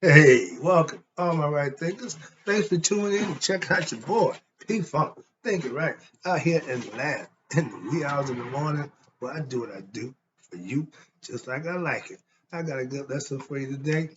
Hey, welcome, all my right thinkers. Thanks for tuning in and checking out your boy, P Funk. Thank you, right? Out here in the land, in the wee hours of the morning, where I do what I do for you, just like I like it. I got a good lesson for you today.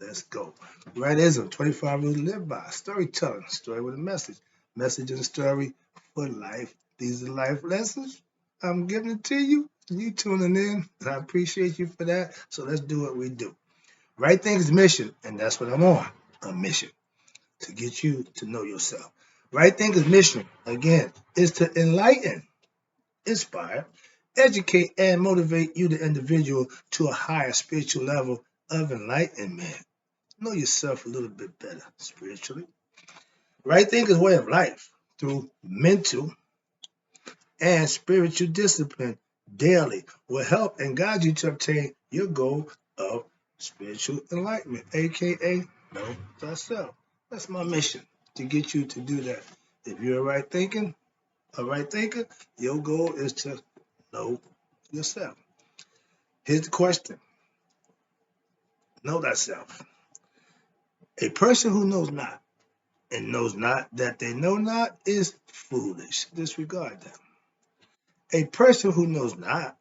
Let's go. Wrightism, 25 rules to live by. Storytelling, story with a message. Message and story for life. These are life lessons. I'm giving it to you. You tuning in, and I appreciate you for that. So let's do what we do. Right Thing's mission, and that's what I'm on, a mission to get you to know yourself. Right Thinker's mission, again, is to enlighten, inspire, educate, and motivate you, the individual, to a higher spiritual level of enlightenment. Know yourself a little bit better spiritually. Right Thinker's way of life through mental and spiritual discipline daily will help and guide you to obtain your goal of spiritual enlightenment, aka know thyself. That's my mission to get you to do that. If you're a right thinker, your goal is to know yourself. Here's the question: know thyself. A person who knows not and knows not that they know not is foolish. Disregard that. A person who knows not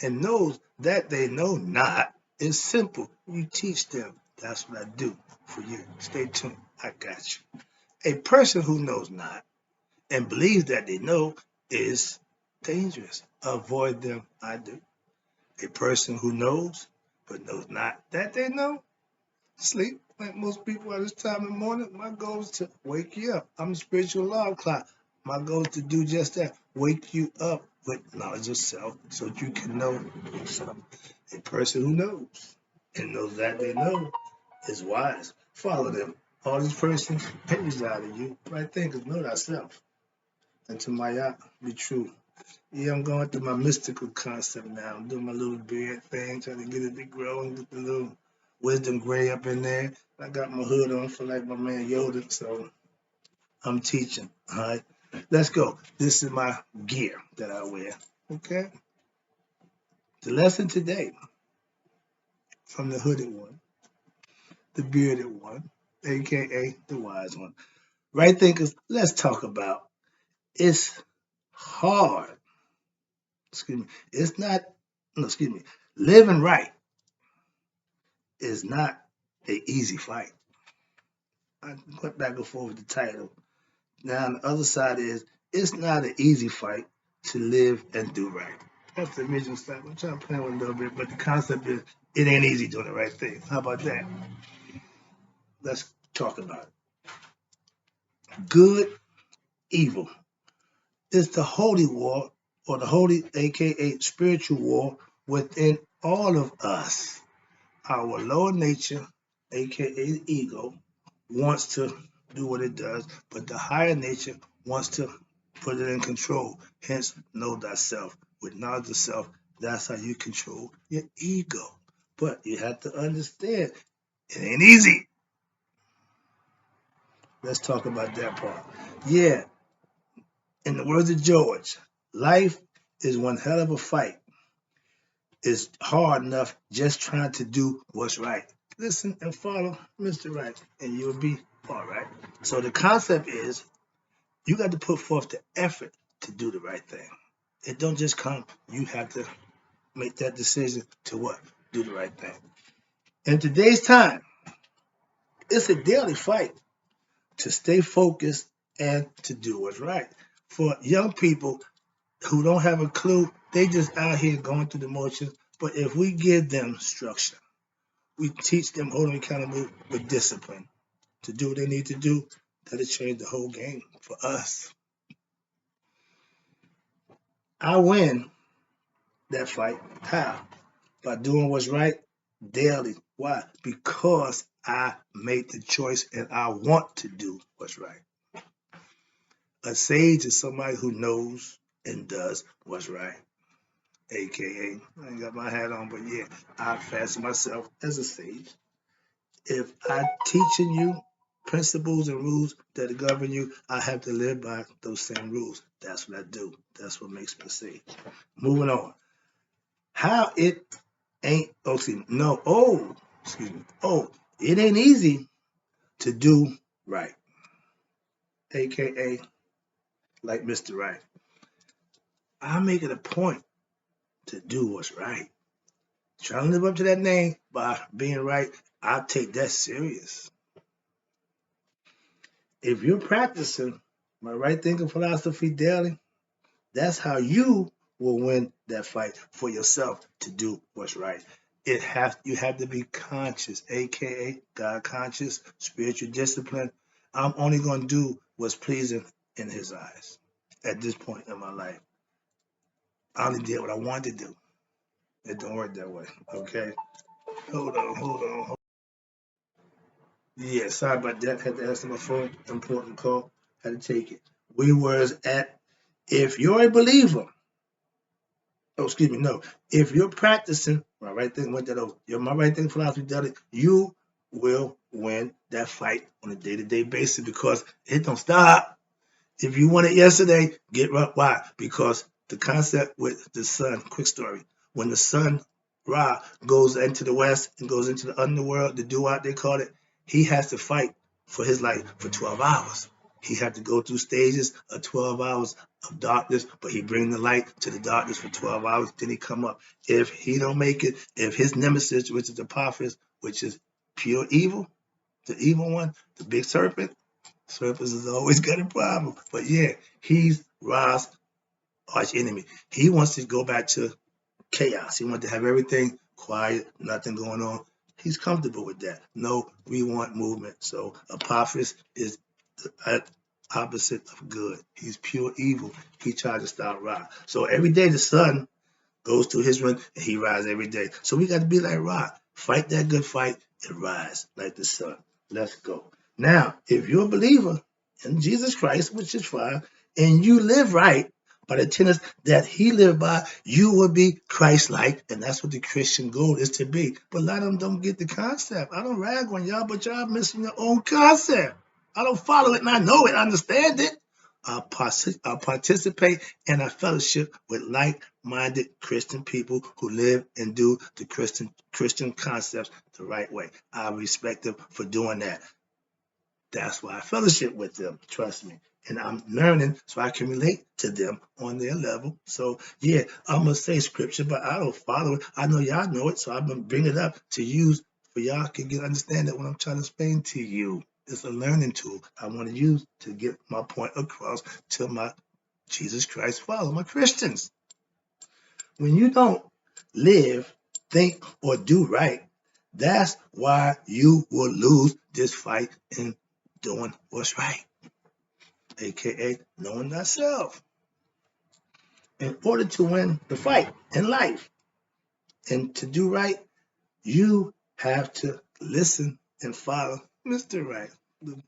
and knows that they know not is simple. You teach them. That's what I do for you. Stay tuned. I got you. A person who knows not and believes that they know is dangerous. Avoid them. I do. A person who knows but knows not that they know, sleep. Like most people at this time in the morning, my goal is to wake you up. I'm a spiritual alarm clock. My goal is to do just that. Wake you up with knowledge of self so that you can know yourself. A person who knows and knows that they know is wise. Follow them. All these persons reside in you. Right thinkers know thyself. And to my yacht, be true. Yeah, I'm going through my mystical concept now. I'm doing my little beard thing, trying to get it to grow and get the little wisdom gray up in there. I got my hood on for like my man Yoda, so I'm teaching. All right, let's go. This is my gear that I wear. Okay, the lesson today from the hooded one, the bearded one, aka the wise one. Right thinkers, let's talk about it's hard. Excuse me. It's not. No, excuse me. Living right is not an easy fight. I went back and forth with the title. Now, on the other side is it's not an easy fight to live and do right. That's the original stuff. I'm trying to play with a little bit, but the concept is it ain't easy doing the right thing. How about that? Let's talk about it. Good, evil. It's the holy war, or the holy, aka spiritual war, within all of us. Our lower nature, aka ego, wants to do what it does, but the higher nature wants to put it in control. Hence, know thyself. With knowledge of self, that's how you control your ego. But you have to understand, it ain't easy. Let's talk about that part. Yeah, in the words of George, life is one hell of a fight. It's hard enough just trying to do what's right. Listen and follow Mr. Right, and you'll be all right. So the concept is you got to put forth the effort to do the right thing. It don't just come. You have to make that decision to what? Do the right thing. In today's time, it's a daily fight to stay focused and to do what's right. For young people who don't have a clue, they just out here going through the motions. But if we give them structure, we teach them, hold them accountable with discipline to do what they need to do, that'll change the whole game for us. I win that fight. How? By doing what's right daily. Why? Because I made the choice and I want to do what's right. A sage is somebody who knows and does what's right. AKA, I ain't got my hat on, but yeah, I fancy myself as a sage. If I teaching you principles and rules that govern you, I have to live by those same rules. That's what I do. That's what makes me a sage. Moving on. How it ain't, oh, excuse me, no, oh, excuse me, oh, It ain't easy to do right, aka like Mr. Right. I make it a point to do what's right. Trying to live up to that name by being right, I take that serious. If you're practicing my right thinking philosophy daily, that's how you will win that fight for yourself to do what's right. You have to be conscious, aka God conscious, spiritual discipline. I'm only gonna do what's pleasing in his eyes at this point in my life. I only did what I wanted to do. It don't work that way. Okay. Hold on. Yeah, sorry about that. Had to answer my phone. Important call. Had to take it. We was at if you're a believer. Oh, excuse me. No, if you're practicing my right thing, went that over. You're my right thing philosophy, Daddy. You will win that fight on a day-to-day basis because it don't stop. If you want it yesterday, get right. Why? Because the concept with the sun, quick story, when the sun, Ra, goes into the west and goes into the underworld, the duat they call it, he has to fight for his life for 12 hours. He had to go through stages of 12 hours of darkness, but he bring the light to the darkness for 12 hours, then he come up. If he don't make it, if his nemesis, which is the Apophis, which is pure evil, the evil one, the big serpent, Surface has always got a problem. But yeah, he's Ra's arch enemy. He wants to go back to chaos. He wants to have everything quiet, nothing going on. He's comfortable with that. No, we want movement. So Apophis is the opposite of good. He's pure evil. He tried to stop Ra. So every day the sun goes through his run and he rises every day. So we got to be like Ra. Fight that good fight and rise like the sun. Let's go. Now, if you're a believer in Jesus Christ, which is fine, and you live right by the tenets that he lived by, you will be Christ-like, and that's what the Christian goal is to be. But a lot of them don't get the concept. I don't rag on y'all, but y'all missing your own concept. I don't follow it, and I know it, I understand it. I participate and I fellowship with like-minded Christian people who live and do the Christian concepts the right way. I respect them for doing that. That's why I fellowship with them. Trust me. And I'm learning so I can relate to them on their level. So yeah, I'm gonna say scripture, but I don't follow it. I know y'all know it, so I'm gonna bring it up to use for y'all can get understand that what I'm trying to explain to you. It's a learning tool I want to use to get my point across to my Jesus Christ follower, my Christians. When you don't live, think, or do right, that's why you will lose this fight in doing what's right, aka knowing thyself. In order to win the fight in life and to do right, you have to listen and follow Mr. Right.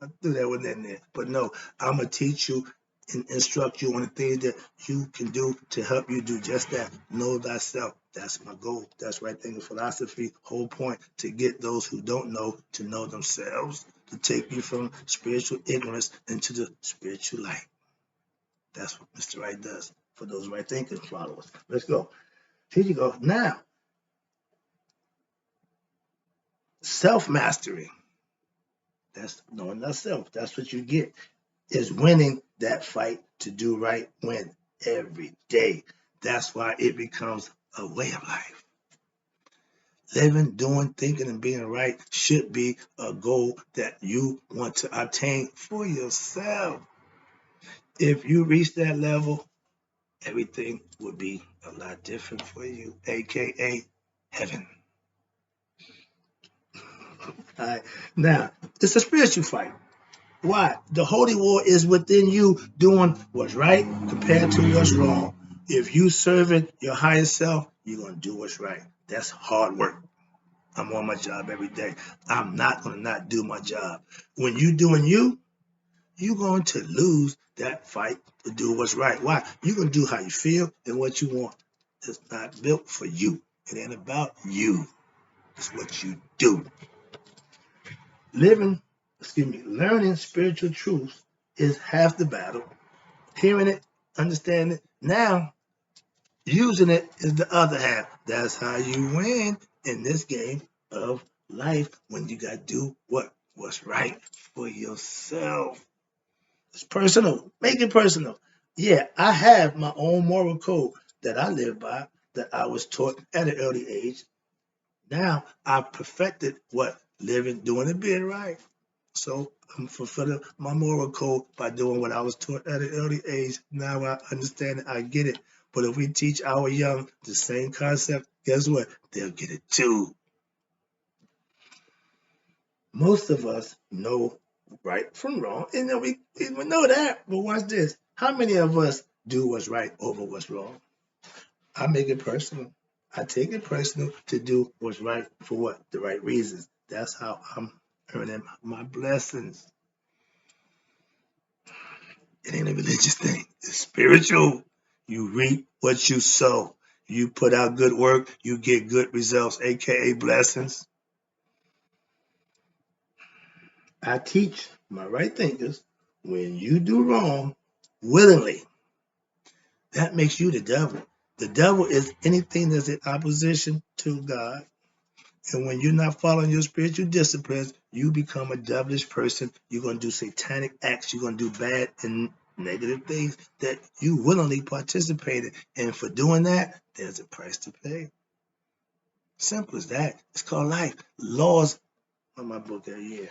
I threw that one in there. But no, I'm going to teach you and instruct you on the things that you can do to help you do just that. Know thyself. That's my goal. That's right thinking philosophy. Whole point to get those who don't know to know themselves, to take you from spiritual ignorance into the spiritual light. That's what Mr. Right does for those right thinking followers. Let's go. Here you go. Now, self-mastery. That's knowing thyself. That's what you get. Is winning that fight to do right, win every day. That's why it becomes a way of life. Living, doing, thinking, and being right should be a goal that you want to attain for yourself. If you reach that level, everything will be a lot different for you, aka heaven. All right. Now, it's a spiritual fight. Why? The holy war is within you doing what's right compared to what's wrong. If you serving your higher self, you're going to do what's right. That's hard work. I'm on my job every day. I'm not going to not do my job. When you doing you, you're going to lose that fight to do what's right. Why? You're going to do how you feel and what you want. It's not built for you. It ain't about you. It's what you do. Learning spiritual truths is half the battle. Hearing it, understanding it, now using it is the other half. That's how you win in this game of life when you gotta do what's right for yourself. It's personal. Make it personal. Yeah, I have my own moral code that I live by that I was taught at an early age. Now I've perfected living, doing, and being right. So I'm fulfilling my moral code by doing what I was taught at an early age. Now I understand it, I get it. But if we teach our young the same concept, guess what? They'll get it too. Most of us know right from wrong, and then we know that. But watch this. How many of us do what's right over what's wrong? I make it personal. I take it personal to do what's right for the right reasons. That's how I'm earning my blessings. It ain't a religious thing. It's spiritual. You reap what you sow. You put out good work, you get good results, aka blessings. I teach my right thinkers when you do wrong willingly, that makes you the devil. The devil is anything that's in opposition to God. And when you're not following your spiritual disciplines, you become a devilish person. You're going to do satanic acts. You're going to do bad and negative things that you willingly participated. And for doing that, there's a price to pay. Simple as that. It's called life. Laws on my book that year.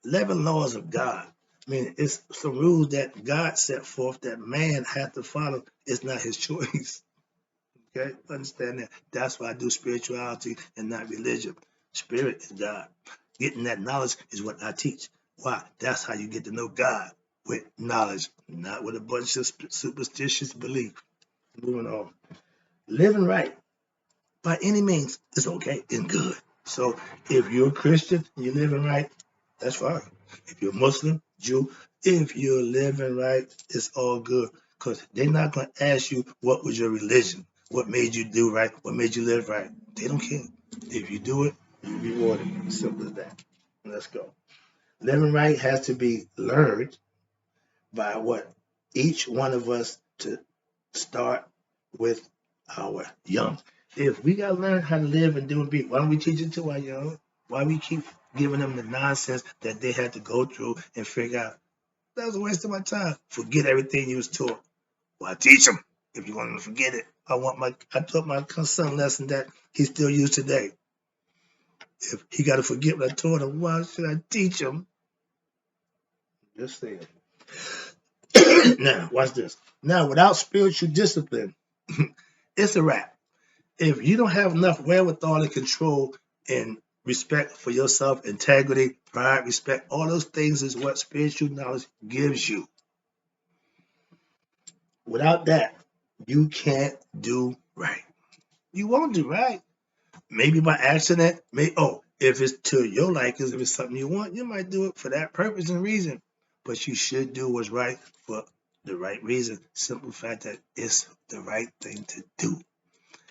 11 laws of God. I mean, it's some rules that God set forth that man has to follow. It's not his choice. Okay, understand that. That's why I do spirituality and not religion. Spirit is God. Getting that knowledge is what I teach. Why? That's how you get to know God, with knowledge, not with a bunch of superstitious belief. Moving on. Living right by any means is okay and good. So if you're a Christian and you're living right, that's fine. If you're Muslim, Jew, if you're living right, it's all good. Because they're not going to ask you what was your religion, what made you do right, what made you live right. They don't care. If you do it, you're rewarded. Simple as that. Let's go. Living right has to be learned by each one of us to start with our young. If we gotta learn how to live and do and be, why don't we teach it to our young? Why we keep giving them the nonsense that they had to go through and figure out? That was a waste of my time. Forget everything you was taught. Well, I teach them. If you want them to forget it, I taught my son lesson that he still used today. If he got to forget what I taught him, why should I teach him? Just saying. Now, watch this. Now, without spiritual discipline, it's a wrap. If you don't have enough wherewithal and control and respect for yourself, integrity, pride, respect, all those things is what spiritual knowledge gives you. Without that, you can't do right. You won't do right. Maybe by accident, if it's to your liking, if it's something you want, you might do it for that purpose and reason. But you should do what's right for the right reason. Simple fact that it's the right thing to do.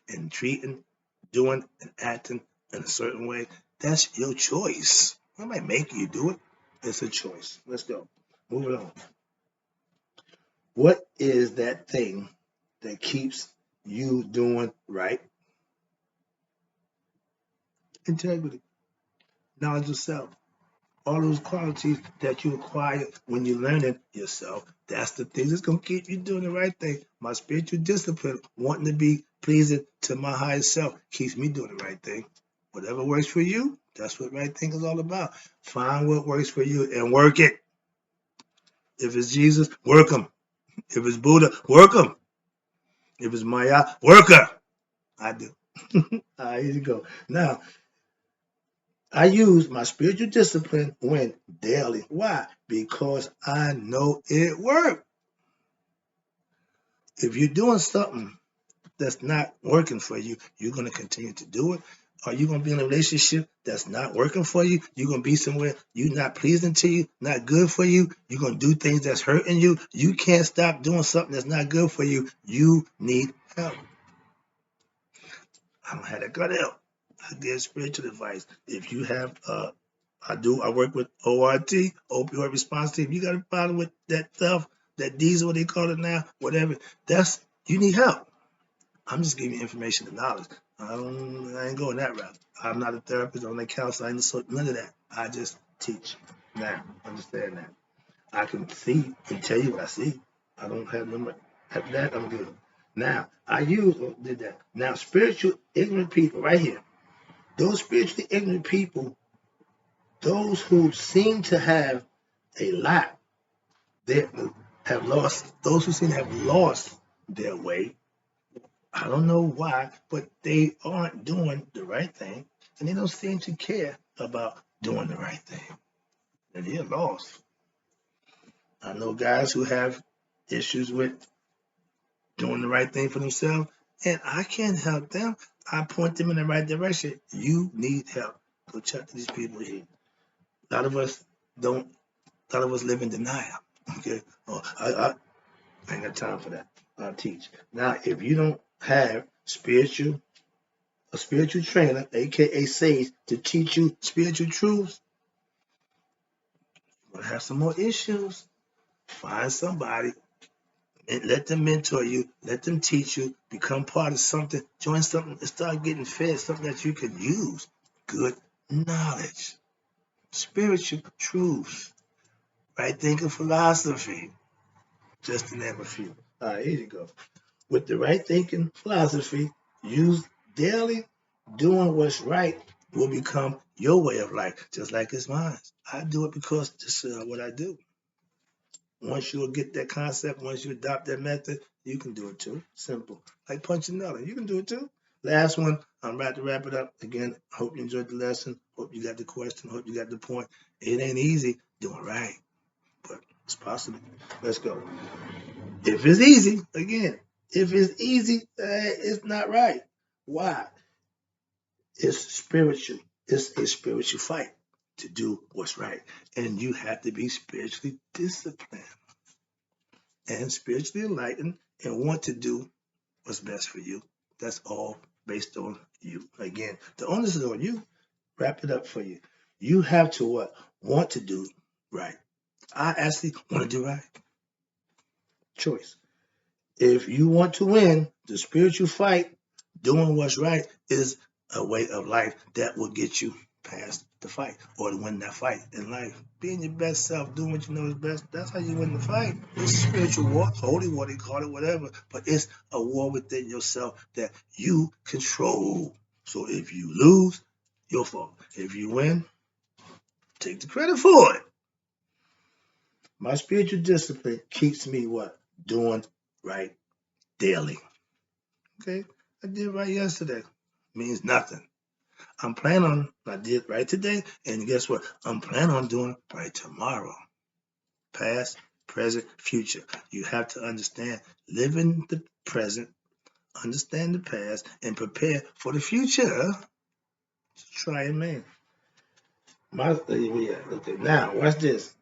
And treating, doing, and acting in a certain way, that's your choice. I might make you do it. It's a choice. Let's go. Moving on. What is that thing that keeps you doing right? Integrity, knowledge of self. All those qualities that you acquire when you're learning yourself, that's the thing that's going to keep you doing the right thing. My spiritual discipline, wanting to be pleasing to my higher self, keeps me doing the right thing. Whatever works for you, that's what right thing is all about. Find what works for you and work it. If it's Jesus, work him. If it's Buddha, work him. If it's Maya, work her. I do. All right, here you go. Now, I use my spiritual discipline when daily. Why? Because I know it works. If you're doing something that's not working for you, you're going to continue to do it. Are you going to be in a relationship that's not working for you? You're going to be somewhere you're not pleasing to you, not good for you. You're going to do things that's hurting you. You can't stop doing something that's not good for you. You need help. I don't have that good help. I give spiritual advice. If you have I work with ORT, opioid response team. You got a problem with that stuff, that diesel, what they call it now, whatever. You need help. I'm just giving you information and knowledge. I ain't going that route. I'm not a therapist. I'm not a counselor. I ain't none of that. I just teach. Now, understand that. I can see and tell you what I see. I don't have no. After that, I'm good. Now, did that. Now, spiritual ignorant people, right here. Those spiritually ignorant people, those who seem to have a lot, they have lost. Those who seem to have lost their way. I don't know why, but they aren't doing the right thing, and they don't seem to care about doing the right thing. And they're lost. I know guys who have issues with doing the right thing for themselves, and I can't help them. I point them in the right direction. You need help. Go check to these people here. A lot of us don't. A lot of us live in denial. Okay. Oh, I ain't got time for that. I teach. Now, if you don't have a spiritual trainer, aka sage, to teach you spiritual truths, you're gonna have some more issues. Find somebody and let them mentor you, let them teach you, become part of something, join something, and start getting fed something that you can use. Good knowledge, spiritual truths, right thinking philosophy, just to name a few. All right, here you go. With the right thinking philosophy, used daily, doing what's right will become your way of life, just like it's mine. I do it because this is what I do. Once you get that concept, once you adopt that method, you can do it too. Simple. Like punching another. You can do it too. Last one, I'm about to wrap it up. Again, hope you enjoyed the lesson. Hope you got the question. Hope you got the point. It ain't easy doing right, but it's possible. Let's go. If it's easy, again, if it's easy, it's not right. Why? It's spiritual. It's a spiritual fight to do what's right. And you have to be spiritually disciplined and spiritually enlightened and want to do what's best for you. That's all based on you. Again, the onus is on you. Wrap it up for you. You have to what? Want to do right. I actually want to do right. Choice. If you want to win the spiritual fight, doing what's right is a way of life that will get you past the fight or to win that fight in life. Being your best self, doing what you know is best, that's how you win the fight. It's a spiritual war, holy war, they call it, whatever, but it's a war within yourself that you control. So if you lose, your fault. If you win, take the credit for it. My spiritual discipline keeps me what? Doing right daily. Okay, I did right yesterday. Means nothing. I did right today, and guess what? I'm planning on doing right tomorrow. Past, present, future. You have to understand, live in the present, understand the past, and prepare for the future. Try it, man. Okay, now watch this.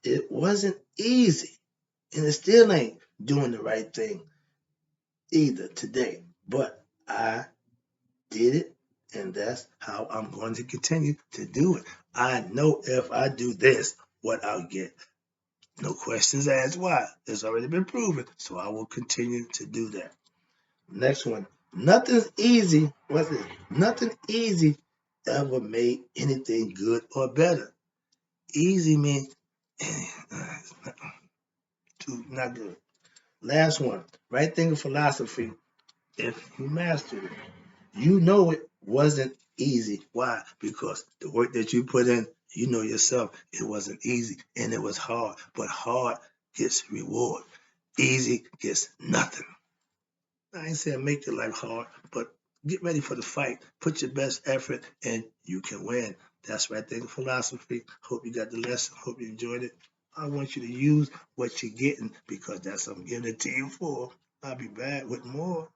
It wasn't easy, and it still ain't doing the right thing either today. But I did it, and that's how I'm going to continue to do it. I know if I do this, what I'll get. No questions asked why. It's already been proven, so I will continue to do that. Next one. Nothing's easy. What's this? Nothing easy ever made anything good or better. Easy means not good. Last one. Right thinking philosophy. If you master it, you know it wasn't easy. Why? Because the work that you put in, you know yourself, it wasn't easy and it was hard. But hard gets reward. Easy gets nothing. I ain't saying make your life hard, but get ready for the fight. Put your best effort and you can win. That's right there, philosophy. Hope you got the lesson. Hope you enjoyed it. I want you to use what you're getting because that's what I'm giving it to you for. I'll be back with more.